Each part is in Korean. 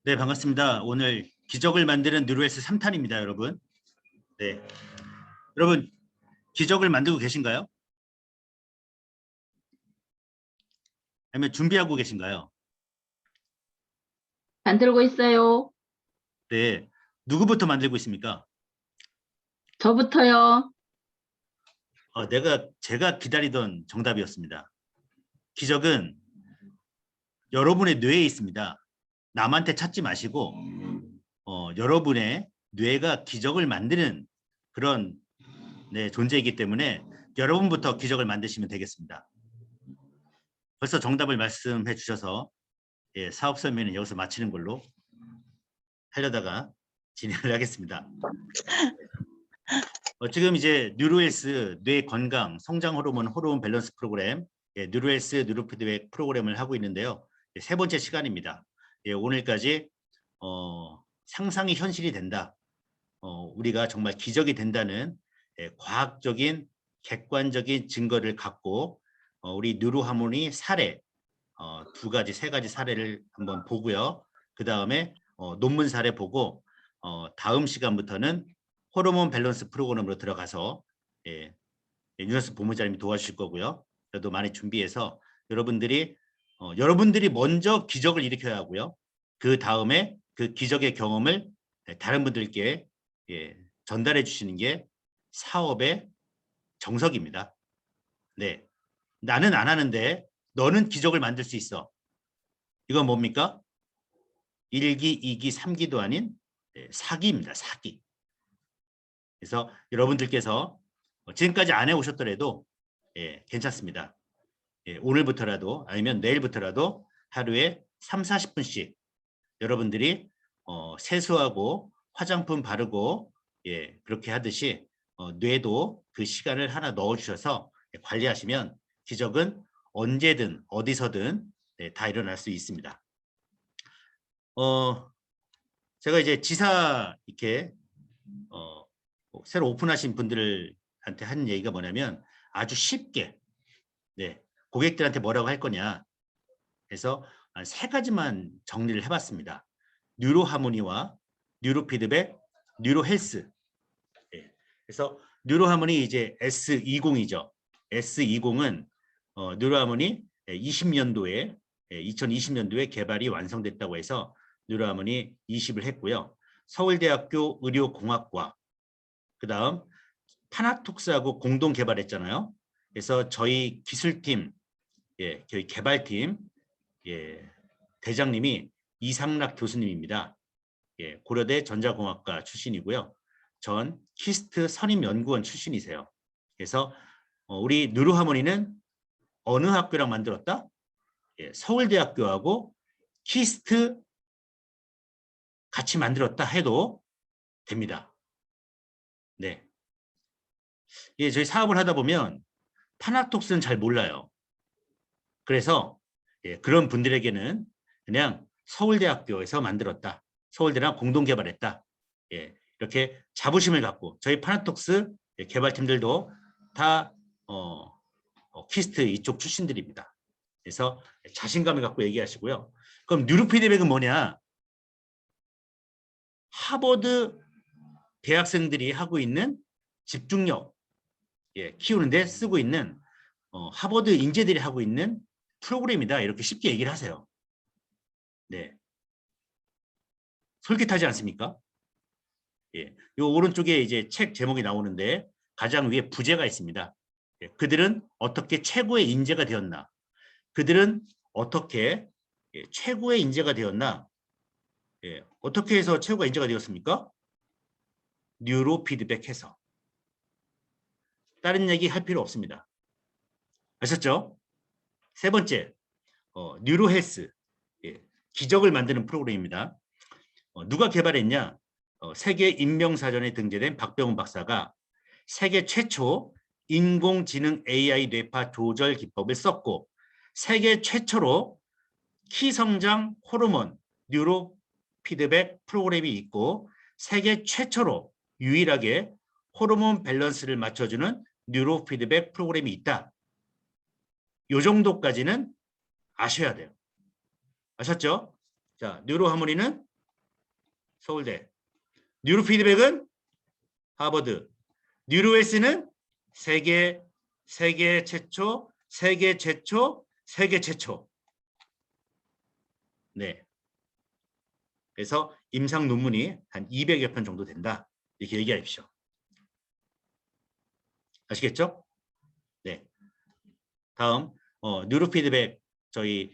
네, 반갑습니다. 오늘 기적을 만드는 뉴로헬스 3탄입니다, 여러분. 네. 여러분, 기적을 만들고 계신가요? 아니면 준비하고 계신가요? 만들고 있어요. 네. 누구부터 만들고 있습니까? 저부터요. 제가 기다리던 정답이었습니다. 기적은 여러분의 뇌에 있습니다. 남한테 찾지 마시고 여러분의 뇌가 기적을 만드는 그런 존재이기 때문에 여러분부터 기적을 만드시면 되겠습니다. 벌써 정답을 말씀해 주셔서 사업 설명은 여기서 마치는 걸로 하려다가 진행을 하겠습니다. 지금 이제 뉴로헬스 뇌 건강 성장 호르몬 밸런스 프로그램 뉴로헬스 뉴로피드백 프로그램을 하고 있는데요. 세 번째 시간입니다. 오늘까지 상상이 현실이 된다. 우리가 정말 기적이 된다는 과학적인 객관적인 증거를 갖고 우리 뉴로하모니 사례 두 가지, 세 가지 사례를 한번 보고요. 그 다음에 논문 사례 보고 다음 시간부터는 호르몬 밸런스 프로그램으로 들어가서 윤현수 본부장님이 도와주실 거고요. 저도 많이 준비해서 여러분들이 먼저 기적을 일으켜야 하고요. 그 다음에 그 기적의 경험을 다른 분들께 전달해 주시는 게 사업의 정석입니다. 네, 나는 안 하는데 너는 기적을 만들 수 있어. 이건 뭡니까? 1기, 2기, 3기도 아닌 사기입니다. 사기. 그래서 여러분들께서 지금까지 안 해오셨더라도 괜찮습니다. 오늘부터라도 아니면 내일부터라도 하루에 3, 40분씩 여러분들이 세수하고 화장품 바르고 그렇게 하듯이 뇌도 그 시간을 하나 넣어주셔서 관리하시면 기적은 언제든 어디서든 다 일어날 수 있습니다. 제가 이제 지사 이렇게 새로 오픈하신 분들한테 하는 얘기가 뭐냐면 아주 쉽게 고객들한테 뭐라고 할 거냐 해서 세 가지만 정리를 해봤습니다. 뉴로하모니와 뉴로피드백, 뉴로헬스. 그래서 뉴로하모니 이제 S20이죠. S20은 뉴로하모니 2020년도에 개발이 완성됐다고 해서 뉴로하모니 20을 했고요. 서울대학교 의료공학과 그 다음 파나톡스하고 공동 개발했잖아요. 그래서 저희 기술팀, 저희 개발팀 대장님이 이상락 교수님입니다. 고려대 전자공학과 출신이고요. 전 키스트 선임연구원 출신이세요. 그래서 우리 뉴로하모니는 어느 학교랑 만들었다? 서울대학교하고 키스트 같이 만들었다 해도 됩니다. 네. 저희 사업을 하다 보면 파나톡스는 잘 몰라요. 그래서 그런 분들에게는 그냥 서울대학교에서 만들었다. 서울대랑 공동 개발했다. 이렇게 자부심을 갖고 저희 파나톡스 개발팀들도 다 키스트 이쪽 출신들입니다. 그래서 자신감을 갖고 얘기하시고요. 그럼 뉴로피드백은 뭐냐? 하버드 대학생들이 하고 있는 집중력 키우는데 쓰고 있는 하버드 인재들이 하고 있는 프로그램이다. 이렇게 쉽게 얘기를 하세요. 네. 솔깃하지 않습니까? 요 오른쪽에 이제 책 제목이 나오는데 가장 위에 부제가 있습니다. 그들은 어떻게 최고의 인재가 되었나? 그들은 어떻게 최고의 인재가 되었나? 어떻게 해서 최고의 인재가 되었습니까? 뉴로 피드백해서. 다른 얘기 할 필요 없습니다. 아셨죠? 세 번째, 뉴로 헬스. 기적을 만드는 프로그램입니다. 누가 개발했냐? 세계 인명사전에 등재된 박병훈 박사가 세계 최초 인공지능 AI 뇌파 조절 기법을 썼고 세계 최초로 키성장 호르몬 뉴로 피드백 프로그램이 있고 세계 최초로 유일하게 호르몬 밸런스를 맞춰주는 뉴로 피드백 프로그램이 있다. 이 정도까지는 아셔야 돼요. 아셨죠? 자, 뉴로하모니는 서울대. 뉴로피드백은 하버드. 뉴로헬스는 세계 최초. 네. 그래서 임상 논문이 한 200여 편 정도 된다. 이렇게 얘기하십시오. 아시겠죠? 네. 다음 뉴로피드백 저희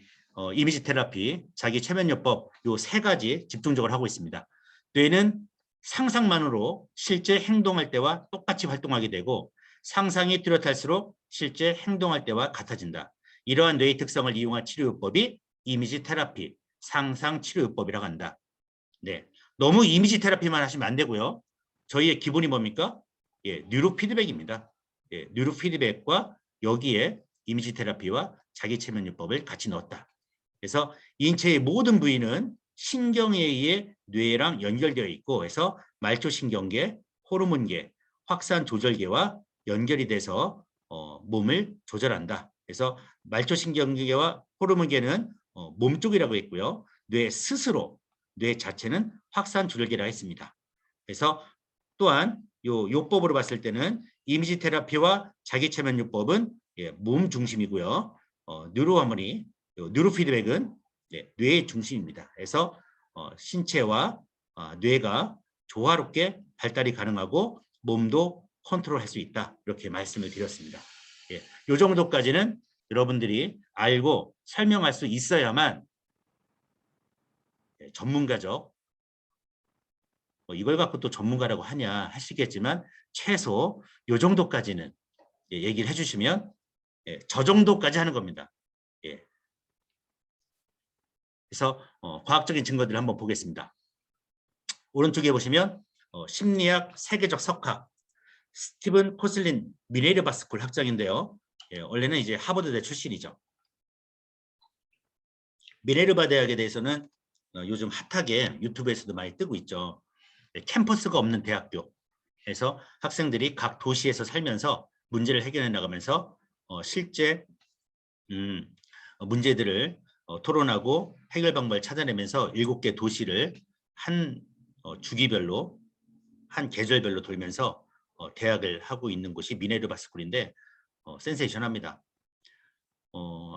이미지 테라피, 자기 최면요법 요 세 가지 집중적으로 하고 있습니다. 뇌는 상상만으로 실제 행동할 때와 똑같이 활동하게 되고 상상이 뚜렷할수록 실제 행동할 때와 같아진다. 이러한 뇌의 특성을 이용한 치료요법이 이미지 테라피, 상상 치료요법이라고 한다. 네, 너무 이미지 테라피만 하시면 안 되고요. 저희의 기본이 뭡니까? 예, 뉴로피드백입니다. 예, 뉴로피드백과 여기에 이미지 테라피와 자기 최면요법을 같이 넣었다. 그래서 인체의 모든 부위는 신경에 의해 뇌랑 연결되어 있고 해서 말초신경계, 호르몬계, 확산조절계와 연결이 돼서 몸을 조절한다. 그래서 말초신경계와 호르몬계는 몸 쪽이라고 했고요. 뇌 스스로, 뇌 자체는 확산조절계라고 했습니다. 그래서 또한 요 요법으로 봤을 때는 이미지 테라피와 자기 최면 요법은 예, 몸 중심이고요. 뉴로하모니, 뉴로피드백은 예, 뇌 중심입니다. 그래서 신체와 뇌가 조화롭게 발달이 가능하고 몸도 컨트롤할 수 있다. 이렇게 말씀을 드렸습니다. 예, 요 정도까지는 여러분들이 알고 설명할 수 있어야만 예, 전문가적 이걸 갖고 또 전문가라고 하냐 하시겠지만 최소 요 정도까지는 예, 얘기를 해주시면 예, 저 정도까지 하는 겁니다. 예. 그래서 과학적인 증거들을 한번 보겠습니다. 오른쪽에 보시면 심리학 세계적 석학 스티븐 코슬린 미네르바 스쿨 학장인데요. 예, 원래는 이제 하버드대 출신이죠. 미네르바 대학에 대해서는 요즘 핫하게 유튜브에서도 많이 뜨고 있죠. 예, 캠퍼스가 없는 대학교에서 학생들이 각 도시에서 살면서 문제를 해결해 나가면서 실제 문제들을 토론하고 해결 방법을 찾아내면서 7개 도시를 한 주기별로 한 계절별로 돌면서 대학을 하고 있는 곳이 미네르바 스쿨인데 센세이션합니다.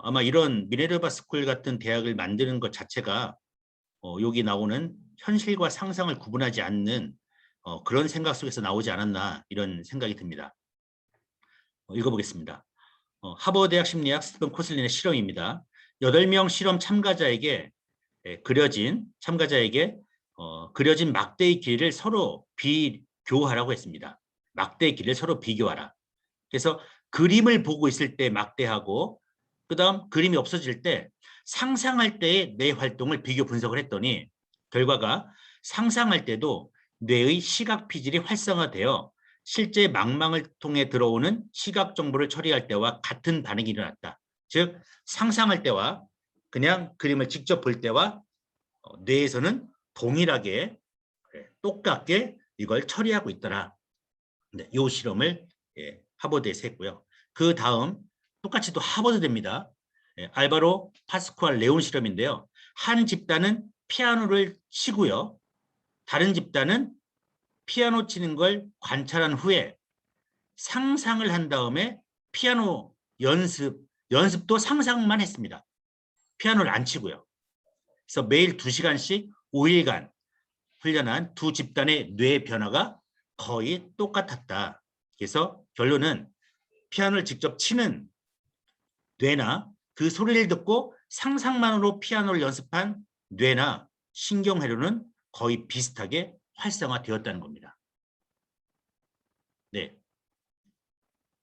아마 이런 미네르바 스쿨 같은 대학을 만드는 것 자체가 여기 나오는 현실과 상상을 구분하지 않는 그런 생각 속에서 나오지 않았나 이런 생각이 듭니다. 읽어보겠습니다. 하버드대학 심리학 스티븐 코슬린의 실험입니다. 8명 실험 참가자에게 그려진 막대의 길이를 서로 비교하라고 했습니다. 막대의 길이를 서로 비교하라. 그래서 그림을 보고 있을 때 막대하고 그다음 그림이 없어질 때 상상할 때의 뇌 활동을 비교 분석을 했더니 결과가 상상할 때도 뇌의 시각 피질이 활성화되어 실제 망망을 통해 들어오는 시각 정보를 처리할 때와 같은 반응이 일어났다. 즉 상상할 때와 그냥 그림을 직접 볼 때와 뇌에서는 동일하게 똑같게 이걸 처리하고 있더라. 네, 이 실험을 하버드에서 했고요. 그 다음 똑같이 또 하버드대입니다. 알바로 파스쿠알 레온 실험인데요. 한 집단은 피아노를 치고요. 다른 집단은 피아노 치는 걸 관찰한 후에 상상을 한 다음에 피아노 연습도 상상만 했습니다. 피아노를 안 치고요. 그래서 매일 2시간씩 5일간 훈련한 두 집단의 뇌 변화가 거의 똑같았다. 그래서 결론은 피아노를 직접 치는 뇌나 그 소리를 듣고 상상만으로 피아노를 연습한 뇌나 신경회로는 거의 비슷하게 활성화되었다는 겁니다. 네,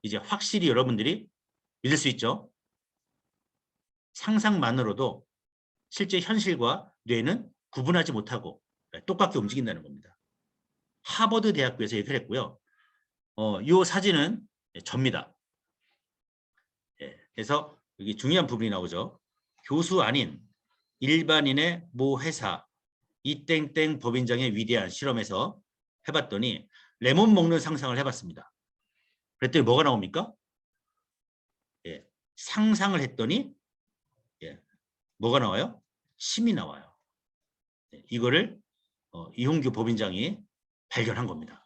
이제 확실히 여러분들이 믿을 수 있죠? 상상만으로도 실제 현실과 뇌는 구분하지 못하고 똑같게 움직인다는 겁니다. 하버드 대학교에서 얘기를 했고요. 이 사진은 접니다. 그래서 여기 중요한 부분이 나오죠. 교수 아닌 일반인의 모 회사 이땡땡 법인장의 위대한 실험에서 해봤더니 레몬 먹는 상상을 해봤습니다. 그랬더니 뭐가 나옵니까? 예, 상상을 했더니 뭐가 나와요? 심이 나와요. 이거를 이홍규 법인장이 발견한 겁니다.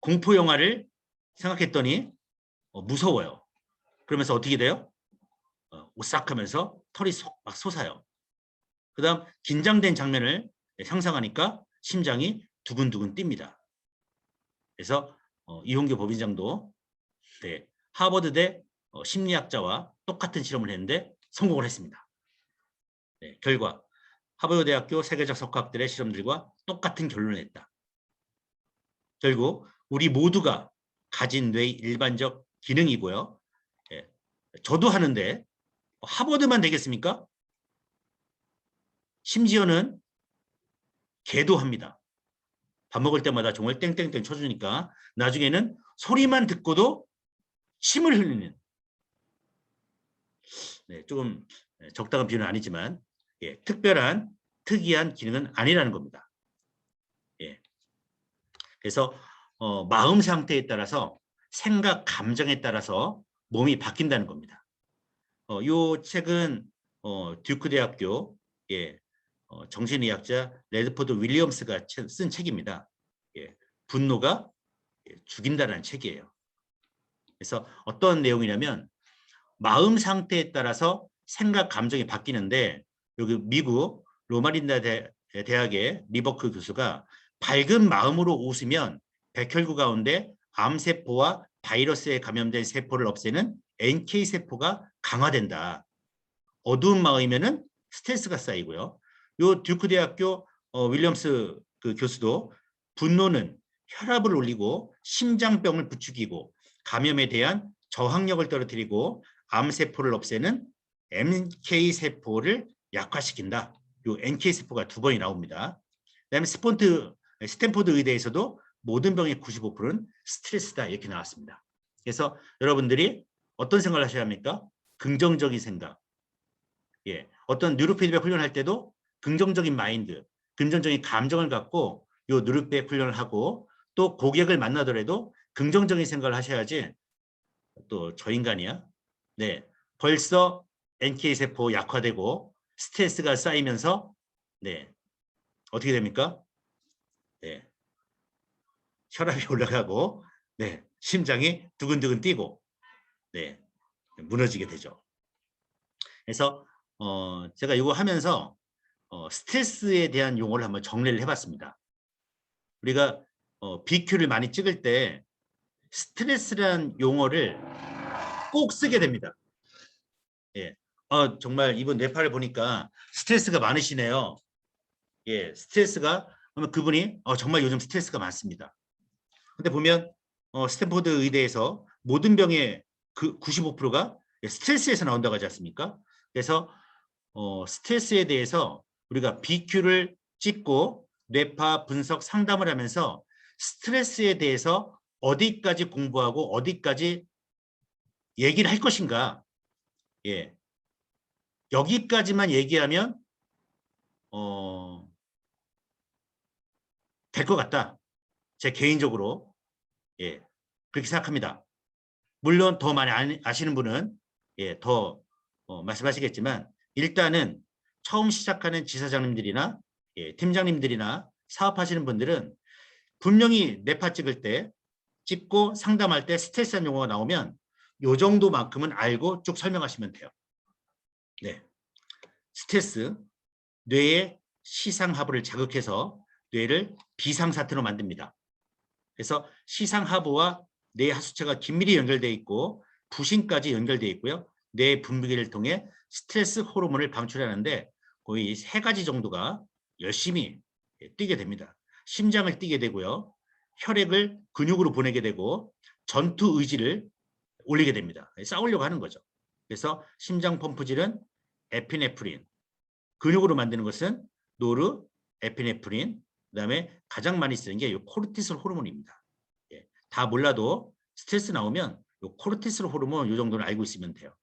공포 영화를 생각했더니 무서워요. 그러면서 어떻게 돼요? 오싹하면서 털이 막 솟아요. 그 다음 긴장된 장면을 상상하니까 심장이 두근두근 뜁니다. 그래서 이홍규 법인장도 네, 하버드대 심리학자와 똑같은 실험을 했는데 성공을 했습니다. 네, 결과 하버드대학교 세계적 석학들의 실험들과 똑같은 결론을 냈다. 결국 우리 모두가 가진 뇌의 일반적 기능이고요. 예, 저도 하는데 하버드만 되겠습니까? 심지어는 개도 합니다. 밥 먹을 때마다 종을 땡땡땡 쳐주니까 나중에는 소리만 듣고도 침을 흘리는, 네, 조금 적당한 비유는 아니지만 예, 특이한 기능은 아니라는 겁니다. 예. 그래서 마음 상태에 따라서 생각, 감정에 따라서 몸이 바뀐다는 겁니다. 이 책은 듀크 대학교 예, 정신의학자 레드포드 윌리엄스가 쓴 책입니다. 예, 분노가 죽인다는 책이에요. 그래서 어떤 내용이냐면 마음 상태에 따라서 생각, 감정이 바뀌는데 여기 미국 로마린다 대학의 리버크 교수가 밝은 마음으로 웃으면 백혈구 가운데 암세포와 바이러스에 감염된 세포를 없애는 NK세포가 강화된다. 어두운 마음이면은 스트레스가 쌓이고요. 요 듀크 대학교 윌리엄스 그 교수도 분노는 혈압을 올리고 심장병을 부추기고 감염에 대한 저항력을 떨어뜨리고 암세포를 없애는 MK세포를 약화시킨다. 요 NK세포가 2번이 나옵니다. 그다음에 스탠포드 의대에서도 모든 병의 95%는 스트레스다 이렇게 나왔습니다. 그래서 여러분들이 어떤 생각을 하셔야 합니까? 긍정적인 생각. 예, 어떤 뉴로피드백 훈련할 때도 긍정적인 마인드, 긍정적인 감정을 갖고 요 뉴로피드백 훈련을 하고 또 고객을 만나더라도 긍정적인 생각을 하셔야지 또 저 인간이야. 네, 벌써 NK세포 약화되고 스트레스가 쌓이면서 네, 어떻게 됩니까? 네, 혈압이 올라가고 네, 심장이 두근두근 뛰고 네, 무너지게 되죠. 그래서 제가 이거 하면서 스트레스에 대한 용어를 한번 정리를 해봤습니다. 우리가 BQ를 많이 찍을 때 스트레스란 용어를 꼭 쓰게 됩니다. 예, 정말 이번 뇌파를 보니까 스트레스가 많으시네요. 예, 스트레스가 그러면 그분이 정말 요즘 스트레스가 많습니다. 근데 보면 스탠포드 의대에서 모든 병의 그 95%가 스트레스에서 나온다고 하지 않습니까? 그래서 스트레스에 대해서 우리가 BQ를 찍고 뇌파 분석 상담을 하면서 스트레스에 대해서 어디까지 공부하고 어디까지 얘기를 할 것인가. 예, 여기까지만 얘기하면 될 것 같다. 제 개인적으로 예, 그렇게 생각합니다. 물론 더 많이 아시는 분은 예, 더 말씀하시겠지만 일단은 처음 시작하는 지사장님들이나 예, 팀장님들이나 사업하시는 분들은 분명히 뇌파 찍을 때 찍고 상담할 때 스트레스한 용어가 나오면 요 정도만큼은 알고 쭉 설명하시면 돼요. 네, 스트레스, 뇌의 시상하부를 자극해서 뇌를 비상사태로 만듭니다. 그래서 시상하부와 뇌 하수체가 긴밀히 연결되어 있고 부신까지 연결되어 있고요. 뇌 분비계를 통해 스트레스 호르몬을 방출하는데 거의 3가지 정도가 열심히 뛰게 됩니다. 심장을 뛰게 되고요. 혈액을 근육으로 보내게 되고 전투 의지를 올리게 됩니다. 싸우려고 하는 거죠. 그래서 심장 펌프질은 에피네프린, 근육으로 만드는 것은 노르 에피네프린, 그다음에 가장 많이 쓰는 게 코르티솔 호르몬입니다. 예, 다 몰라도 스트레스 나오면 코르티솔 호르몬 이 정도는 알고 있으면 돼요.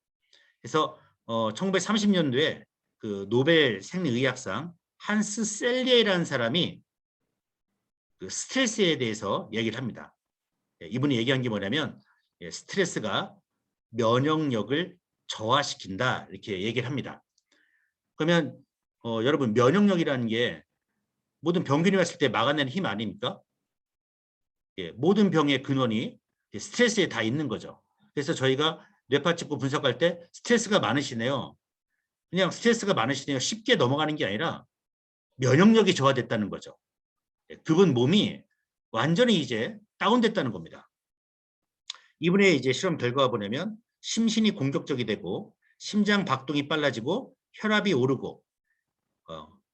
그래서 1930년도에 그 노벨 생리의학상 한스 셀리에라는 사람이 그 스트레스에 대해서 얘기를 합니다. 예, 이분이 얘기한 게 뭐냐면 예, 스트레스가 면역력을 저하시킨다 이렇게 얘기를 합니다. 그러면 여러분 면역력이라는 게 모든 병균이 왔을 때 막아내는 힘 아닙니까? 예, 모든 병의 근원이 스트레스에 다 있는 거죠. 그래서 저희가 뇌파측고 분석할 때 스트레스가 많으시네요. 그냥 스트레스가 많으시네요. 쉽게 넘어가는 게 아니라 면역력이 저하됐다는 거죠. 예, 그분 몸이 완전히 이제 다운됐다는 겁니다. 이분의 이제 실험 결과가 보내면 심신이 공격적이 되고 심장 박동이 빨라지고 혈압이 오르고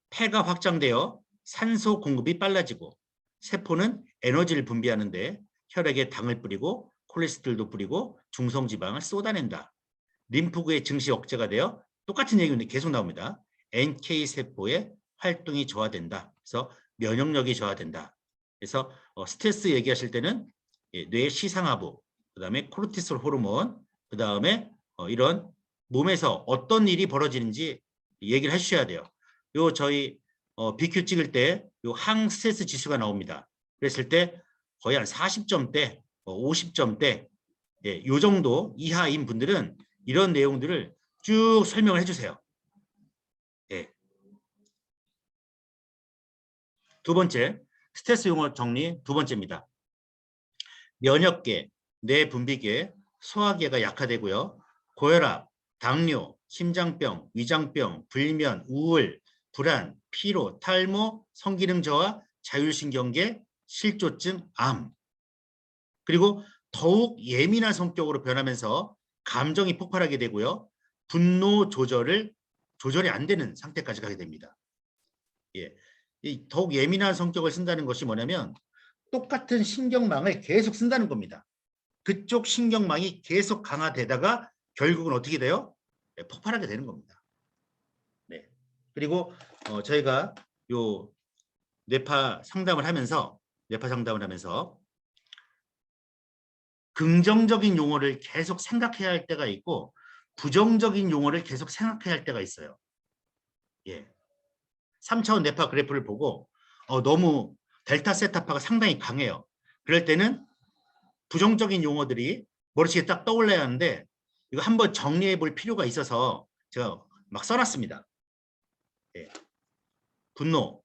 폐가 확장되어 산소 공급이 빨라지고 세포는 에너지를 분비하는데 혈액에 당을 뿌리고 콜레스테롤도 뿌리고 중성지방을 쏟아낸다. 림프구의 증시 억제가 되어 똑같은 얘기인데 계속 나옵니다. NK세포의 활동이 저하된다. 그래서 면역력이 저하된다. 그래서 스트레스 얘기하실 때는 뇌 시상하부, 그 다음에 코르티솔 호르몬, 그 다음에 이런 몸에서 어떤 일이 벌어지는지 얘기를 해주셔야 돼요. 요 저희 BQ 찍을 때 요 항스트레스 지수가 나옵니다. 그랬을 때 거의 한 40점대, 50점대, 예, 요 정도 이하인 분들은 이런 내용들을 쭉 설명을 해주세요. 예. 두 번째, 스트레스 용어 정리 두 번째입니다. 면역계, 뇌분비계, 소화계가 약화되고요. 고혈압, 당뇨, 심장병, 위장병, 불면, 우울, 불안, 피로, 탈모, 성기능 저하, 자율신경계, 실조증, 암. 그리고 더욱 예민한 성격으로 변하면서 감정이 폭발하게 되고요. 분노 조절이 안 되는 상태까지 가게 됩니다. 예. 더욱 예민한 성격을 쓴다는 것이 뭐냐면 똑같은 신경망을 계속 쓴다는 겁니다. 그쪽 신경망이 계속 강화되다가 결국은 어떻게 돼요? 네, 폭발하게 되는 겁니다. 네. 그리고 저희가 요 뇌파 상담을 하면서 긍정적인 용어를 계속 생각해야 할 때가 있고 부정적인 용어를 계속 생각해야 할 때가 있어요. 예. 3차원 뇌파 그래프를 보고 너무 델타 세타파가 상당히 강해요. 그럴 때는 부정적인 용어들이 머릿속에 딱 떠올라야 하는데 이거 한번 정리해 볼 필요가 있어서 제가 막 써놨습니다. 예. 분노,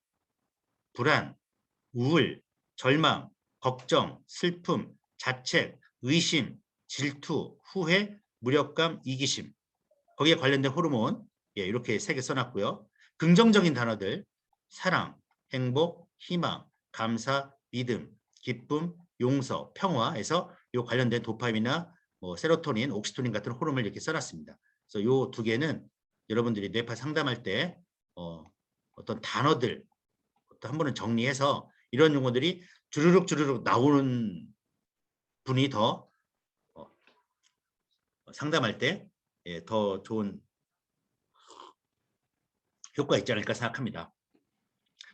불안, 우울, 절망, 걱정, 슬픔, 자책, 의심, 질투, 후회, 무력감, 이기심. 거기에 관련된 호르몬 이렇게 3개 써놨고요. 긍정적인 단어들 사랑, 행복, 희망, 감사, 믿음, 기쁨, 용서, 평화에서 요 관련된 도파민이나 뭐 세로토닌, 옥시토닌 같은 호르몬을 이렇게 써놨습니다. 그래서 요 2개는 여러분들이 뇌파 상담할 때 어떤 단어들 한 번은 정리해서 이런 용어들이 주르륵 나오는 분이 더 상담할 때 더 좋은 효과가 있지 않을까 생각합니다.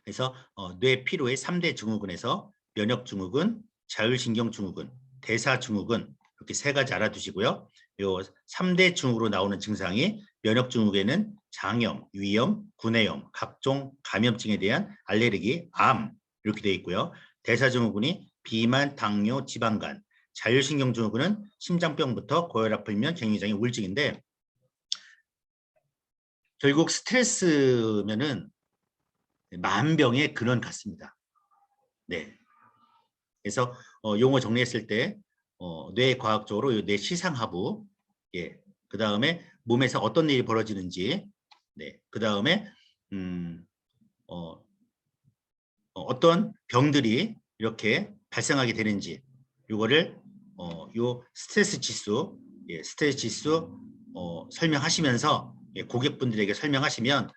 그래서 뇌 피로의 3대 증후군에서 면역증후군, 자율신경증후군, 대사증후군 이렇게 3가지 알아두시고요. 요 3대 증후로 나오는 증상이 면역증후군에는 장염, 위염, 구내염, 각종 감염증에 대한 알레르기, 암 이렇게 되어 있고요. 대사증후군이 비만, 당뇨, 지방간, 자율신경증후군은 심장병부터 고혈압, 불면, 갱년장애, 우울증인데 결국 스트레스면은 만병의 근원 같습니다. 네. 그래서 용어 정리했을 때 뇌과학적으로 뇌 시상하부, 예, 그 다음에 몸에서 어떤 일이 벌어지는지, 네, 그 다음에 어떤 병들이 이렇게 발생하게 되는지, 요거를 요 스트레스 지수, 스트레스 지수 설명하시면서 고객분들에게 설명하시면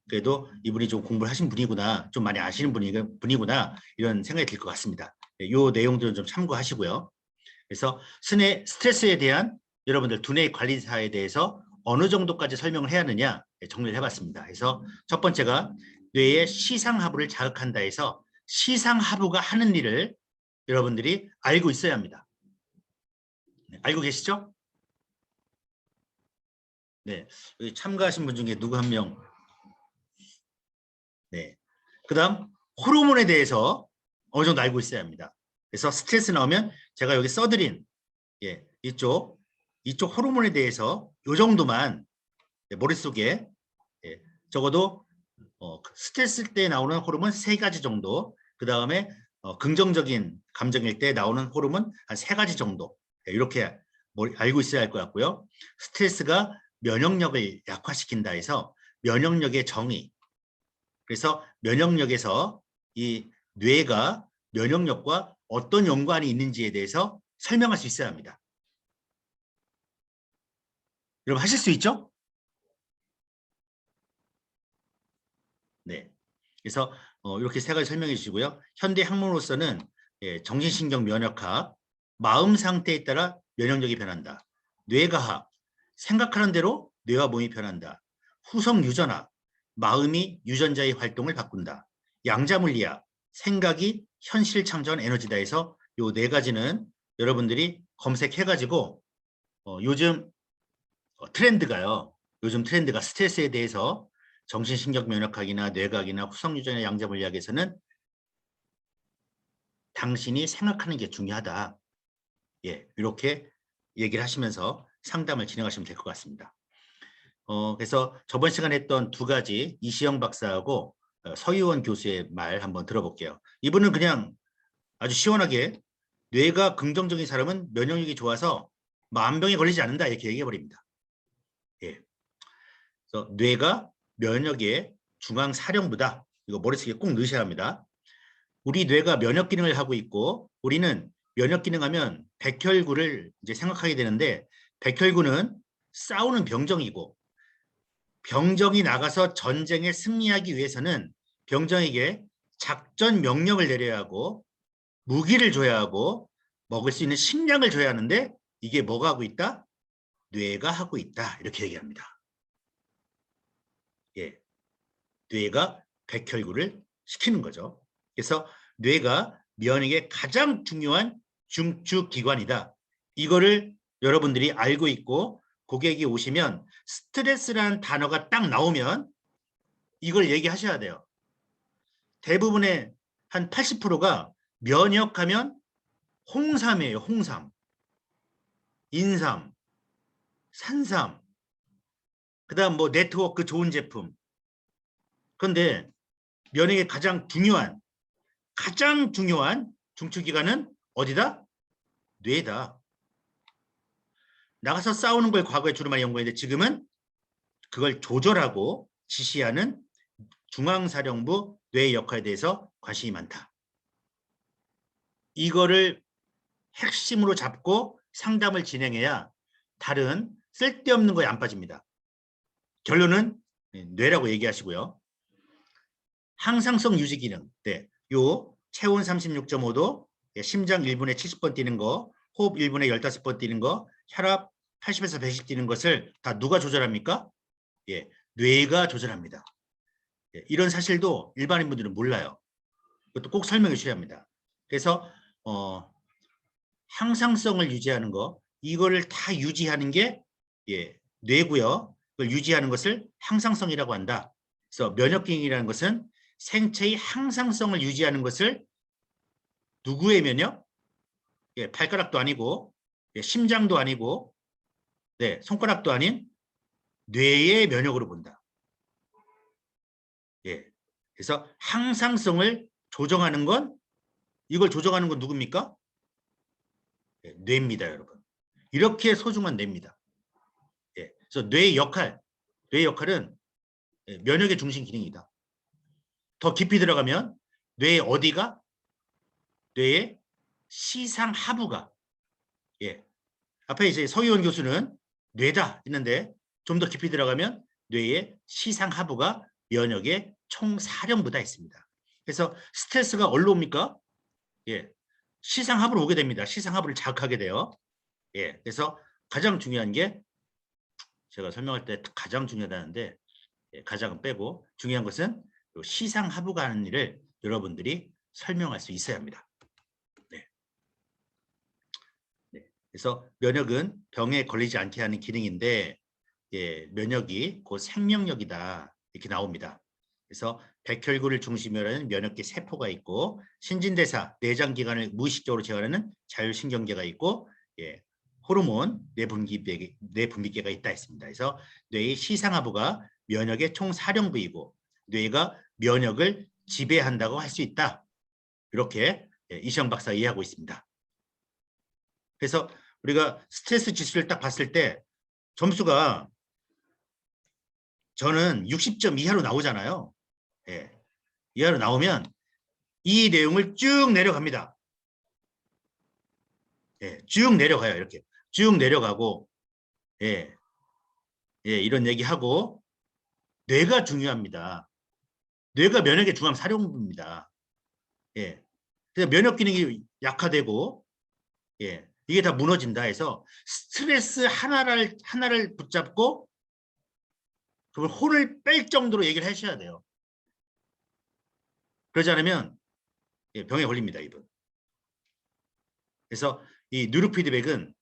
그래도 이분이 좀 공부를 하신 분이구나, 좀 많이 아시는 분이구나 이런 생각이 들 것 같습니다. 이 내용들은 좀 참고하시고요. 그래서 스트레스에 대한 여러분들 두뇌 관리사에 대해서 어느 정도까지 설명을 해야 하느냐 정리를 해봤습니다. 그래서 첫 번째가 뇌의 시상하부를 자극한다 해서 시상하부가 하는 일을 여러분들이 알고 있어야 합니다. 네, 알고 계시죠? 네, 여기 참가하신 분 중에 누구 한 명. 네. 그 다음 호르몬에 대해서 어느 정도 알고 있어야 합니다. 그래서 스트레스 나오면 제가 여기 써드린 이쪽 호르몬에 대해서 요 정도만 머릿속에 적어도 스트레스 때 나오는 호르몬 3가지 정도, 그 다음에 긍정적인 감정일 때 나오는 호르몬 한 3가지 정도, 이렇게 알고 있어야 할 것 같고요. 스트레스가 면역력을 약화시킨다 해서 면역력의 정의, 그래서 면역력에서 이 뇌가 면역력과 어떤 연관이 있는지에 대해서 설명할 수 있어야 합니다. 여러분 하실 수 있죠? 네. 그래서 이렇게 3가지 설명해 주시고요. 현대 학문으로서는 정신신경 면역학, 마음 상태에 따라 면역력이 변한다. 뇌과학, 생각하는 대로 뇌와 몸이 변한다. 후성 유전학, 마음이 유전자의 활동을 바꾼다. 양자물리학, 생각이 현실 창조한 에너지다 해서 이 4가지는 여러분들이 검색해가지고 요즘 트렌드가요. 요즘 트렌드가 스트레스에 대해서 정신신경 면역학이나 뇌과학이나 후성유전의 양자물리학에서는 당신이 생각하는 게 중요하다. 예, 이렇게 얘기를 하시면서 상담을 진행하시면 될 것 같습니다. 그래서 저번 시간에 했던 2가지 이시영 박사하고 서유원 교수의 말 한번 들어볼게요. 이분은 그냥 아주 시원하게 뇌가 긍정적인 사람은 면역력이 좋아서 만병에 걸리지 않는다 이렇게 얘기해버립니다. 예. 그래서 뇌가 면역의 중앙사령부다. 이거 머릿속에 꼭 넣으셔야 합니다. 우리 뇌가 면역 기능을 하고 있고 우리는 면역 기능하면 백혈구를 이제 생각하게 되는데 백혈구는 싸우는 병정이고 병정이 나가서 전쟁에 승리하기 위해서는 병정에게 작전 명령을 내려야 하고 무기를 줘야 하고 먹을 수 있는 식량을 줘야 하는데 이게 뭐가 하고 있다? 뇌가 하고 있다. 이렇게 얘기합니다. 예, 뇌가 백혈구를 시키는 거죠. 그래서 뇌가 면역의 가장 중요한 중추기관이다. 이거를 여러분들이 알고 있고 고객이 오시면 스트레스라는 단어가 딱 나오면 이걸 얘기하셔야 돼요. 대부분의 한 80%가 면역하면 홍삼이에요. 홍삼, 인삼, 산삼, 그 다음 뭐 네트워크 좋은 제품. 그런데 면역의 가장 중요한 중추기관은 어디다? 뇌다. 나가서 싸우는 걸 과거에 주로 많이 연구했는데 지금은 그걸 조절하고 지시하는 중앙사령부 뇌의 역할에 대해서 관심이 많다. 이거를 핵심으로 잡고 상담을 진행해야 다른 쓸데없는 거에 안 빠집니다. 결론은 뇌라고 얘기하시고요. 항상성 유지 기능. 네. 요 체온 36.5도, 심장 1분에 70번 뛰는 거, 호흡 1분에 15번 뛰는 거, 혈압 80에서 110 뛰는 것을 다 누가 조절합니까? 예, 뇌가 조절합니다. 예, 이런 사실도 일반인분들은 몰라요. 그것도 꼭 설명해 주셔야 합니다. 그래서 항상성을 유지하는 거, 이거를 다 유지하는 게 뇌고요. 그걸 유지하는 것을 항상성이라고 한다. 그래서 면역기능이라는 것은 생체의 항상성을 유지하는 것을 누구의 면역? 발가락도 아니고 심장도 아니고 손가락도 아닌 뇌의 면역으로 본다. 그래서 항상성을 조정하는 건 이걸 조정하는 건 누굽니까? 뇌입니다, 여러분. 이렇게 소중한 뇌입니다. 그래서 뇌의 역할은 면역의 중심 기능이다. 더 깊이 들어가면 뇌의 어디가? 뇌의 시상하부가. 앞에 이제 서희원 교수는 뇌다 했는데 좀 더 깊이 들어가면 뇌의 시상하부가 면역의 총사령부다 했습니다. 그래서 스트레스가 어디로 옵니까? 시상하부로 오게 됩니다. 시상하부를 자극하게 돼요. 그래서 가장 중요한 게 제가 설명할 때 가장 중요하다는데 가장은 빼고 중요한 것은 시상하부가 하는 일을 여러분들이 설명할 수 있어야 합니다. 그래서 면역은 병에 걸리지 않게 하는 기능인데 면역이 곧 생명력이다 이렇게 나옵니다. 그래서 백혈구를 중심으로 하는 면역계 세포가 있고 신진대사, 내장기관을 무의식적으로 제어하는 자율신경계가 있고 호르몬, 뇌분비계가 있다 했습니다. 그래서 뇌의 시상하부가 면역의 총사령부이고 뇌가 면역을 지배한다고 할 수 있다. 이렇게 이시영 박사가 이해하고 있습니다. 그래서 우리가 스트레스 지수를 딱 봤을 때 점수가 저는 60점 이하로 나오잖아요. 예, 이하로 나오면 이 내용을 쭉 내려갑니다. 예, 쭉 내려가요. 이렇게 쭉 내려가고 예, 이런 얘기하고 뇌가 중요합니다. 뇌가 면역에 중요한 사령부입니다. 예, 그래서 면역 기능이 약화되고 예, 이게 다 무너진다 해서 스트레스 하나를 붙잡고 그걸 혼을 뺄 정도로 얘기를 하셔야 돼요. 그러지 않으면 예, 병에 걸립니다, 이분. 그래서 이 뉴로피드백은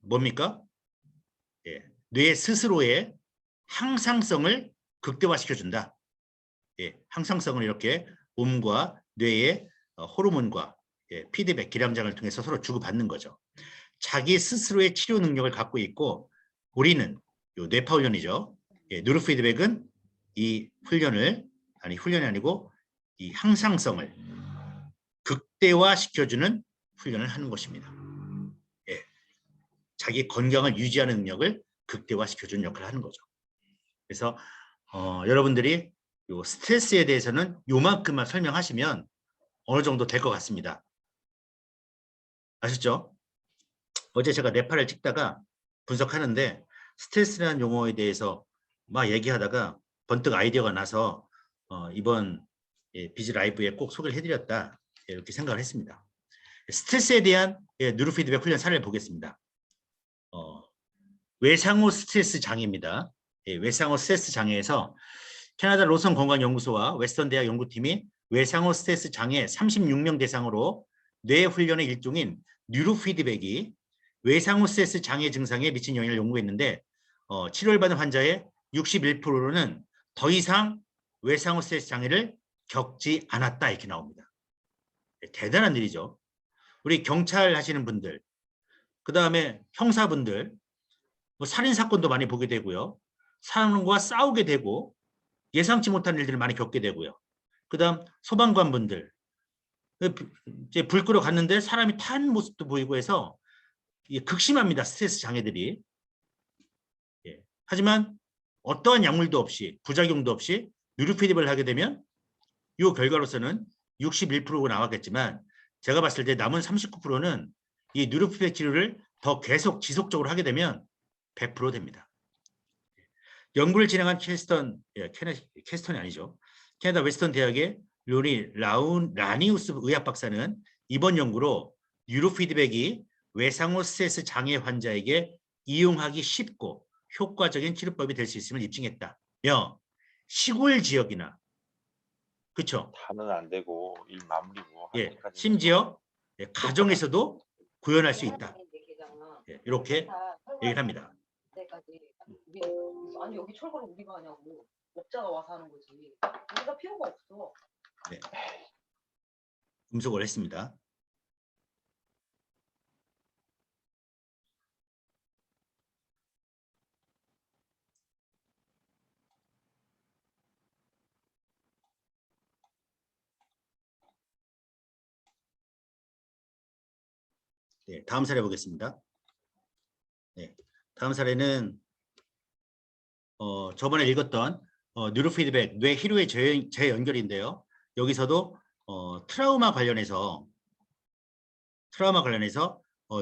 뭡니까? 예, 뇌 스스로의 항상성을 극대화시켜준다. 예, 항상성을 이렇게 몸과 뇌의 호르몬과 피드백, 기량장을 통해서 서로 주고받는 거죠. 자기 스스로의 치료 능력을 갖고 있고 우리는 요 뇌파 훈련이죠. 예, 뉴로피드백은 이 훈련이 아니고 이 항상성을 극대화시켜주는 훈련을 하는 것입니다. 예, 자기 건강을 유지하는 능력을 극대화시켜주는 역할을 하는 거죠. 그래서 여러분들이 요 스트레스에 대해서는 요만큼만 설명하시면 어느 정도 될 것 같습니다. 아셨죠? 어제 제가 뇌파를 찍다가 분석하는데 스트레스라는 용어에 대해서 막 얘기하다가 번뜩 아이디어가 나서 이번 비즈 라이브에 꼭 소개를 해드렸다 이렇게 생각을 했습니다. 스트레스에 대한 뉴로피드백 훈련 사례를 보겠습니다. 외상후 스트레스 장애입니다. 외상후 스트레스 장애에서 캐나다 로선 건강연구소와 웨스턴 대학 연구팀이 외상후 스트레스 장애 36명 대상으로 뇌 훈련의 일종인 뉴로피드백이 외상후 스트레스 장애 증상에 미친 영향을 연구했는데 치료를 받은 환자의 61%는 더 이상 외상후 스트레스 장애를 겪지 않았다 이렇게 나옵니다. 대단한 일이죠. 우리 경찰 하시는 분들, 그 다음에 형사분들, 뭐 살인사건도 많이 보게 되고요. 사람과 싸우게 되고 예상치 못한 일들을 많이 겪게 되고요. 그 다음 소방관분들, 이제 불 끄러 갔는데 사람이 탄 모습도 보이고 해서 극심합니다. 스트레스 장애들이. 예. 하지만 어떠한 약물도 없이 부작용도 없이 뉴로피드백을 하게 되면 이 결과로서는 61%가 나왔겠지만 제가 봤을 때 남은 39%는 이 뉴로피드백 치료를 더 계속 지속적으로 하게 되면 100% 됩니다. 연구를 진행한 캐스턴이 아니죠. 캐나다 웨스턴 대학의 라니우스 의학 박사는 이번 연구로 뉴로피드백이 외상후 스트레스 장애 환자에게 이용하기 쉽고 효과적인 치료법이 될 수 있음을 입증했다며 시골 지역이나 그렇죠? 다는 안 되고 일 마무리고 예, 심지어 가정에서도 구현할 수 있다. 이렇게 얘기를 합니다. 아니 여기 철거를 우리가 하냐고 업자가 와서 하는 거지 우리가 필요가 없어. 네. 분석을 했습니다. 네, 다음 사례 보겠습니다. 네, 다음 사례는 저번에 읽었던 뉴로피드백 뇌 희루의 재연결인데요. 여기서도 트라우마 관련해서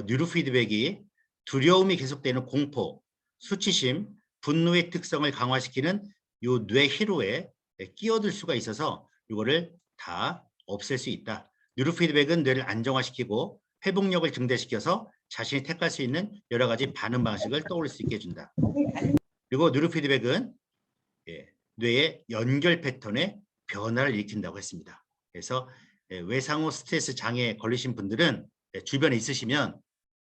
뉴로피드백이 두려움이 계속되는 공포, 수치심, 분노의 특성을 강화시키는 요 뇌 희루에 끼어들 수가 있어서 이거를 다 없앨 수 있다. 뉴로피드백은 뇌를 안정화시키고 회복력을 증대시켜서 자신이 택할 수 있는 여러 가지 반응 방식을 떠올릴 수 있게 해준다. 그리고 뉴로피드백은 뇌의 연결 패턴의 변화를 일으킨다고 했습니다. 그래서 외상후 스트레스 장애에 걸리신 분들은 주변에 있으시면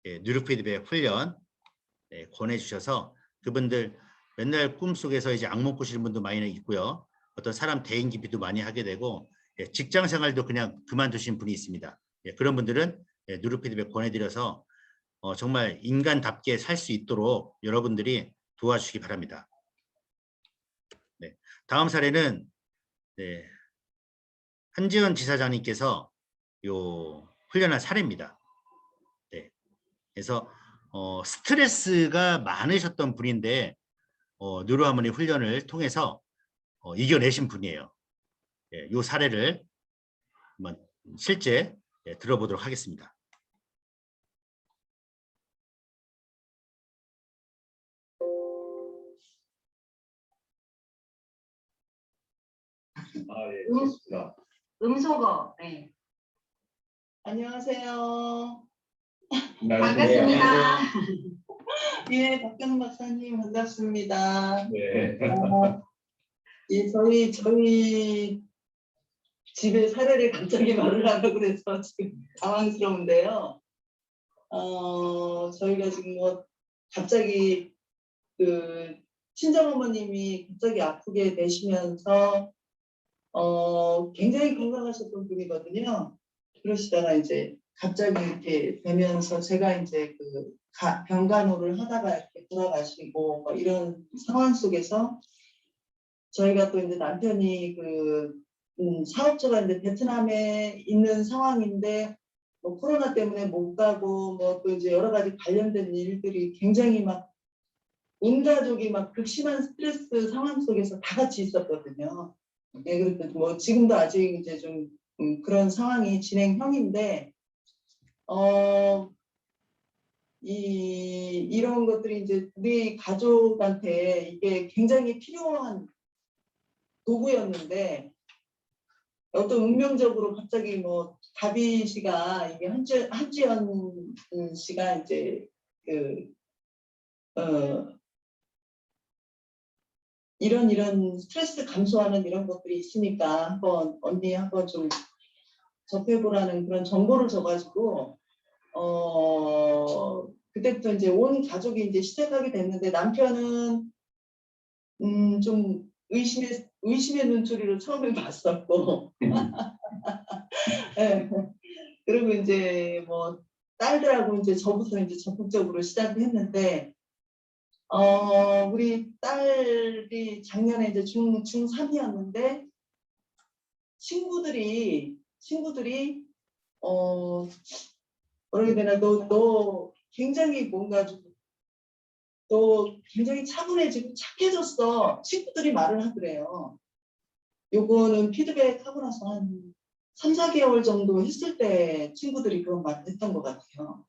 뉴로피드백 훈련 권해주셔서 그분들 맨날 꿈속에서 이제 악몽 꾸시는 분도 많이 있고요. 어떤 사람 대인 기피도 많이 하게 되고 직장 생활도 그냥 그만두신 분이 있습니다. 그런 분들은 뉴로피드백 권해드려서 정말 인간답게 살 수 있도록 여러분들이 도와주시기 바랍니다. 네. 다음 사례는 네, 한지연 지사장님께서 요 훈련한 사례입니다. 네. 그래서 스트레스가 많으셨던 분인데 뉴로하모니 훈련을 통해서 이겨내신 분이에요. 예, 요 사례를 한번 실제 들어보도록 하겠습니다. 예, 좋습니다. 음소거. 네. 안녕하세요. 반갑습니다. 예, 박경훈 박사님 반갑습니다. 네. 예, 저희 집의 사례를 갑자기 말을 하려고 그래서 지금 당황스러운데요. 저희가 지금 뭐 갑자기 그 친정어머님이 갑자기 아프게 되시면서 굉장히 건강하셨던 분이거든요. 그러시다가 이제 갑자기 이렇게 되면서 제가 이제 그 병간호를 하다가 이렇게 돌아가시고 뭐 이런 상황 속에서 저희가 또 이제 남편이 그 사업주가 이제 베트남에 있는 상황인데 뭐 코로나 때문에 못 가고 뭐 또 이제 여러 가지 관련된 일들이 굉장히 막 온 가족이 막 극심한 스트레스 상황 속에서 다 같이 있었거든요. 네, 그렇게 뭐 지금도 아직 이제 좀 그런 상황이 진행형인데 이런 것들이 이제 우리 가족한테 이게 굉장히 필요한 도구였는데 어떤 운명적으로 갑자기 뭐 다비 씨가 이게 한지연 씨가 이제 이런 스트레스 감소하는 이런 것들이 있으니까 한번 언니 한번 좀 접해보라는 그런 정보를 줘가지고 그때부터 이제 온 가족이 이제 시작하게 됐는데 남편은 좀 의심의 눈초리로 처음에 봤었고 네. 그리고 이제 뭐 딸들하고 이제 저부터 이제 적극적으로 시작을 했는데 우리 딸이 작년에 이제 중3이었는데 친구들이 뭐라 해야 되나 너 굉장히 뭔가 너 굉장히 차분해지고 착해졌어. 친구들이 말을 하더래요. 요거는 피드백 하고 나서 한 3-4개월 정도 했을 때 친구들이 그런 말을 했던 것 같아요.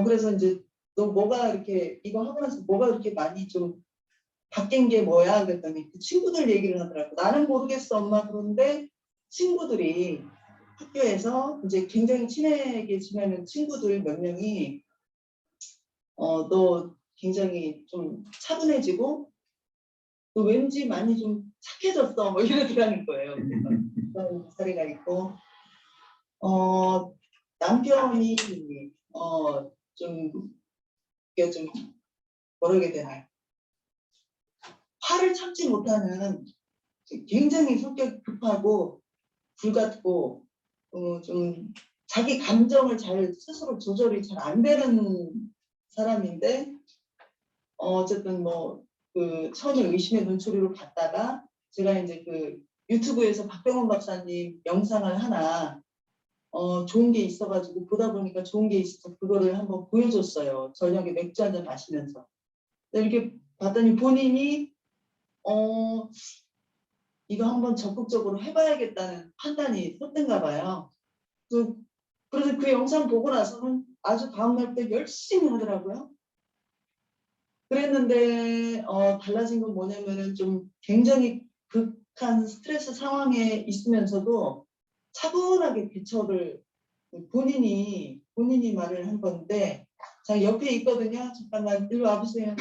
그래서 이제 너 뭐가 이렇게 이거 하고 나서 뭐가 그렇게 많이 좀 바뀐 게 뭐야? 그랬더니 그 친구들 얘기를 하더라고. 나는 모르겠어 엄마. 그런데 친구들이 학교에서 이제 굉장히 친하게 지내는 친구들 몇 명이 너 굉장히 좀 차분해지고 또 왠지 많이 좀 착해졌어 뭐 이러더라는 거예요. 그런 사례가 있고 남편이 좀 이게 좀 뭐라 해야 되나 화를 참지 못하는 굉장히 성격이 급하고 불같고 좀 자기 감정을 잘 스스로 조절이 잘 안 되는 사람인데 어쨌든 뭐 그 처음에 의심의 눈초리로 봤다가 제가 이제 그 유튜브에서 박병원 박사님 영상을 하나 좋은 게 있어가지고 보다 보니까 좋은 게 있어서 그거를 한번 보여줬어요. 저녁에 맥주 한잔 마시면서. 이렇게 봤더니 본인이 이거 한번 적극적으로 해봐야겠다는 판단이 섰던가 봐요. 그래서 그 영상 보고 나서는 아주 다음날 때 열심히 하더라고요. 그랬는데 달라진 건 뭐냐면은 좀 굉장히 극한 스트레스 상황에 있으면서도 차분하게 대처를 본인이 말을 한 건데 자 옆에 있거든요. 잠깐만 일로 와보세요.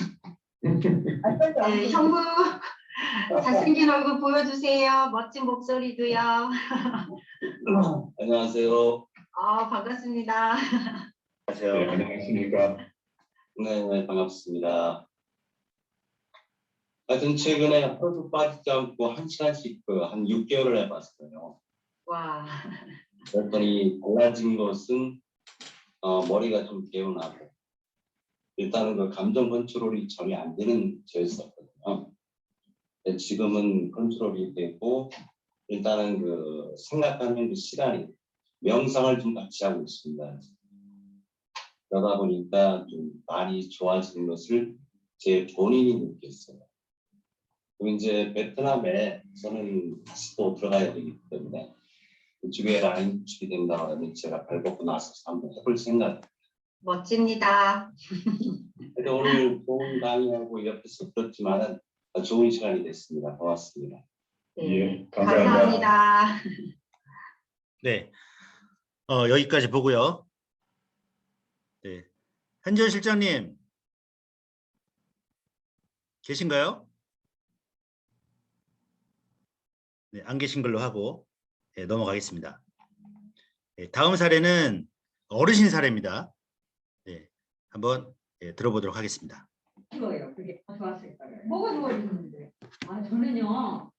네, 형부 잘생긴 얼굴 보여주세요. 멋진 목소리도요. 안녕하세요. 반갑습니다. 안녕하세요. 네, 안녕하십니까. 네, 반갑습니다. 하여튼 최근에 하루도 빠지지 않고 1시간씩 한 6개월을 해봤어요. 와, 그랬더니 달라진 것은 머리가 좀 개운하고 일단은 그 감정 컨트롤이 전혀 안 되는 저였었거든요. 지금은 컨트롤이 되고 일단은 그 생각하는 그 시간이 명상을 좀 같이 하고 있습니다. 그러다 보니까 좀 많이 좋아지는 것을 제 본인이 느꼈어요. 그리고 이제 베트남에 저는 다시 또 들어가야 되기 때문에 그쪽에 라인 구축이 된다 그러면 제가 발 벗고 나서 한번 해볼 생각. 멋집니다. 근데 오늘 좋은 강의하고 옆에서 들었지만은 좋은 시간이 됐습니다. 고맙습니다. 네, 예, 감사합니다. 감사합니다. 네, 여기까지 보고요. 네, 한지원 실장님 계신가요? 네, 안 계신 걸로 하고 네, 넘어가겠습니다. 네, 다음 사례는 어르신 사례입니다. 네, 한번 들어보도록 하겠습니다. 좋아요. 그게 좋았을 거예요. 뭐가 좋아지는데? 아 저는요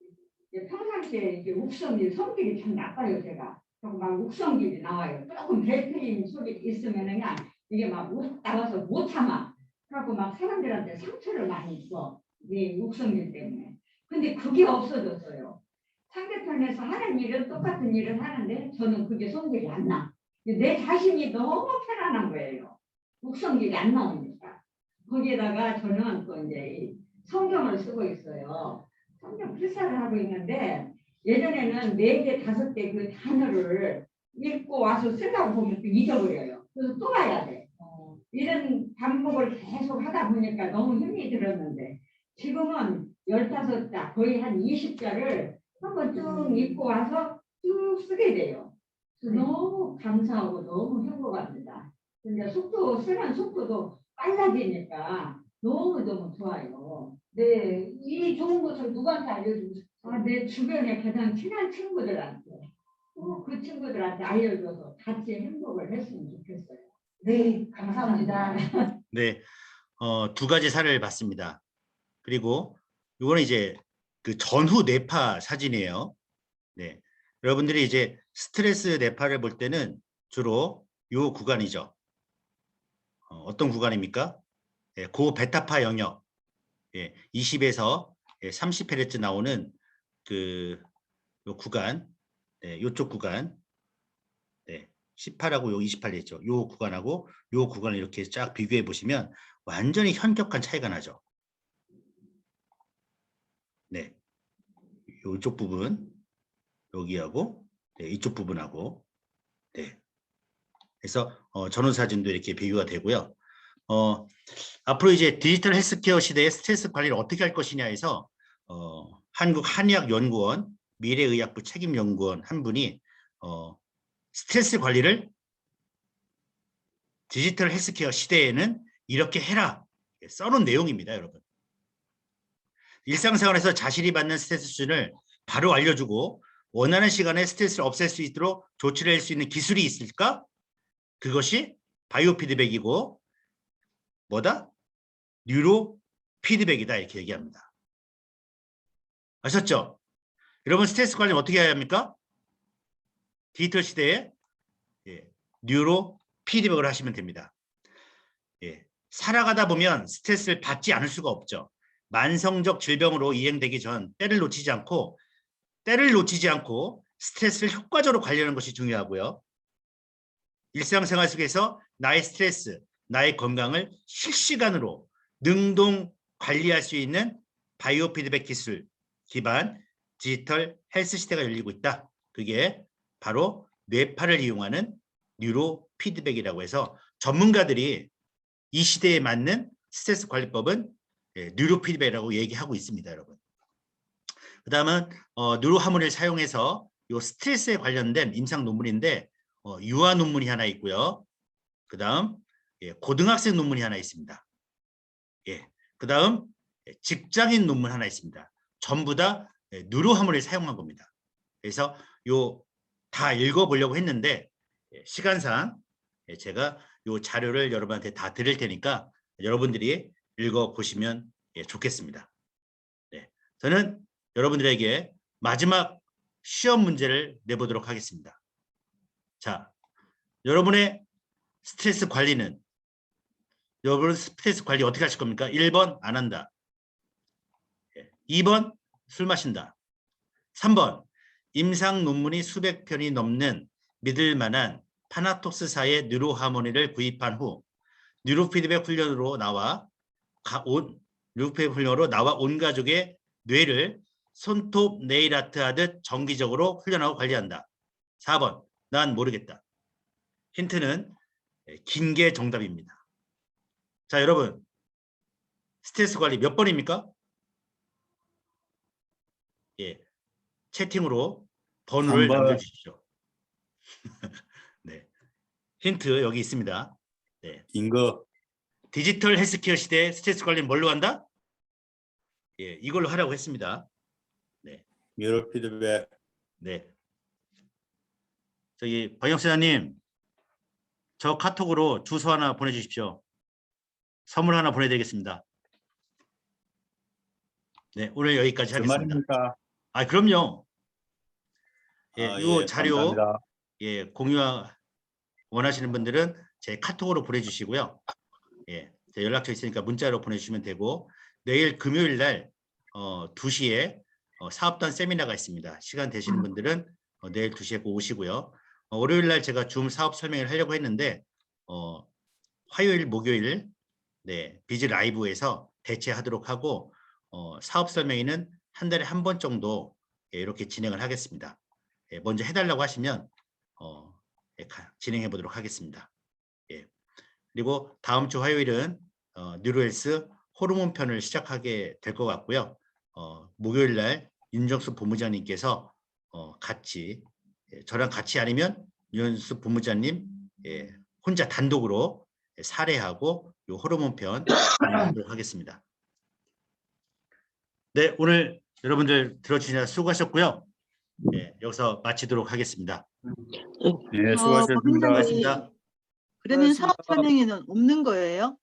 이제 평상시에 이게 욱성질 성질이 참 나빠요 제가. 조금 막 욱성질이 나와요. 조금 벨트인 소리 있으면은 그냥 이게 막 나와서 못 참아. 그래갖고 막 사람들한테 상처를 많이 줘. 이 욱성질 때문에. 근데 그게 없어졌어요. 상대편에서 하는 일은 똑같은 일을 하는데 저는 그게 성질이 안 나. 내 자신이 너무 편안한 거예요. 욱성질이 안 나오니까. 거기에다가 저는 또 이제 성경을 쓰고 있어요. 성경 필사를 하고 있는데 예전에는 4개, 5개 그 단어를 읽고 와서 쓰려고 보면 또 잊어버려요. 그래서 또 와야 돼. 이런 반복을 계속 하다 보니까 너무 힘이 들었는데 지금은 15자, 거의 한 20자를 한번 쭉 읽고 와서 쭉 쓰게 돼요. 너무 감사하고 너무 행복합니다. 근데 속도, 쓰는 속도도 빨라지니까 너무너무 좋아요. 네, 이 좋은 것을 누구한테 알려주고 싶어요? 아, 내 주변에 가장 친한 친구들한테 그 친구들한테 알려줘서 같이 행복을 했으면 좋겠어요. 네, 감사합니다. 네, 2가지 사례를 봤습니다. 그리고 이거는 이제 그 전후 뇌파 사진이에요. 네, 여러분들이 이제 스트레스 뇌파를 볼 때는 주로 요 구간이죠. 어떤 구간입니까? 예, 고베타파 영역, 20에서 30Hz 나오는 그 요 구간, 요쪽 구간, 18하고 요 28이 있죠. 요 구간하고 요 구간을 이렇게 쫙 비교해 보시면 완전히 현격한 차이가 나죠. 네, 요쪽 부분 여기하고 이쪽 부분하고, 그래서 전후 사진도 이렇게 비교가 되고요. 앞으로 이제 디지털 헬스케어 시대의 스트레스 관리를 어떻게 할 것이냐 해서 한국한의학연구원 미래의학부 책임연구원 한 분이 스트레스 관리를 디지털 헬스케어 시대에는 이렇게 해라 써놓은 내용입니다. 여러분, 일상생활에서 자신이 받는 스트레스 수준을 바로 알려주고 원하는 시간에 스트레스를 없앨 수 있도록 조치를 할 수 있는 기술이 있을까? 그것이 바이오 피드백이고 뭐다? 뉴로 피드백이다 이렇게 얘기합니다. 아셨죠? 여러분, 스트레스 관리는 어떻게 해야 합니까? 디지털 시대에 뉴로 피드백을 하시면 됩니다. 살아가다 보면 스트레스를 받지 않을 수가 없죠. 만성적 질병으로 이행되기 전 때를 놓치지 않고 스트레스를 효과적으로 관리하는 것이 중요하고요. 일상생활 속에서 나의 스트레스, 나의 건강을 실시간으로 능동 관리할 수 있는 바이오 피드백 기술 기반 디지털 헬스 시대가 열리고 있다. 그게 바로 뇌파를 이용하는 뉴로 피드백이라고 해서 전문가들이 이 시대에 맞는 스트레스 관리법은 뉴로 피드백이라고 얘기하고 있습니다. 여러분. 그 다음은 뉴로 하모니를 사용해서 이 스트레스에 관련된 임상 논문인데 유아 논문이 하나 있고요. 그 다음 고등학생 논문이 하나 있습니다. 그 다음 직장인 논문 하나 있습니다. 전부 다 뉴로 하모니를 사용한 겁니다. 그래서 요 다 읽어보려고 했는데 시간상 제가 요 자료를 여러분한테 다 드릴 테니까 여러분들이 읽어보시면 좋겠습니다. 저는 여러분들에게 마지막 시험 문제를 내보도록 하겠습니다. 자, 여러분의 스트레스 관리는 여러분 스트레스 관리 어떻게 하실 겁니까? 1번 안 한다. 2번 술 마신다. 3번 임상 논문이 수백 편이 넘는 믿을 만한 파나톡스사의 뉴로하모니를 구입한 후 뉴로피드백 훈련으로 나와 온 가족의 뇌를 손톱 네일아트 하듯 정기적으로 훈련하고 관리한다. 4번 난 모르겠다. 힌트는 긴 게 정답입니다. 자, 여러분 스트레스 관리 몇 번입니까? 예, 채팅으로 번호를 3번. 남겨주십시오. 네, 힌트 여기 있습니다. 네, 인거. 디지털 헬스케어 시대에 스트레스 관리는 뭘로 한다? 예, 이걸로 하라고 했습니다. 뉴로 피드백. 네, 저기 방역사님, 저 카톡으로 주소 하나 보내주십시오. 선물 하나 보내드리겠습니다. 네, 오늘 여기까지 하겠습니다. 주말입니까? 아, 그럼요. 예, 아, 이 예, 자료 감사합니다. 예, 공유 원하시는 분들은 제 카톡으로 보내주시고요. 예, 제 연락처 있으니까 문자로 보내주시면 되고, 내일 금요일 날 2시에 사업단 세미나가 있습니다. 시간 되시는 분들은 내일 2시에 꼭 오시고요. 월요일 날 제가 줌 사업 설명을 하려고 했는데 화요일, 목요일 네, 비즈 라이브에서 대체하도록 하고 사업 설명회는 한 달에 한 번 정도 예, 이렇게 진행을 하겠습니다. 예, 먼저 해달라고 하시면 예, 진행해 보도록 하겠습니다. 예. 그리고 다음 주 화요일은 뉴로헬스 호르몬 편을 시작하게 될 것 같고요. 목요일 날 윤정수 본부장님께서 같이 저랑 같이 아니면 윤정수 본부장님 혼자 단독으로 사례하고 이 호르몬 편 진행하도록 하겠습니다. 네, 오늘 여러분들 들어주시느라 수고하셨고요. 네, 여기서 마치도록 하겠습니다. 예, 수고하셨습니다. 수고하셨습니다. 그러면 사업 설명회는 없는 거예요?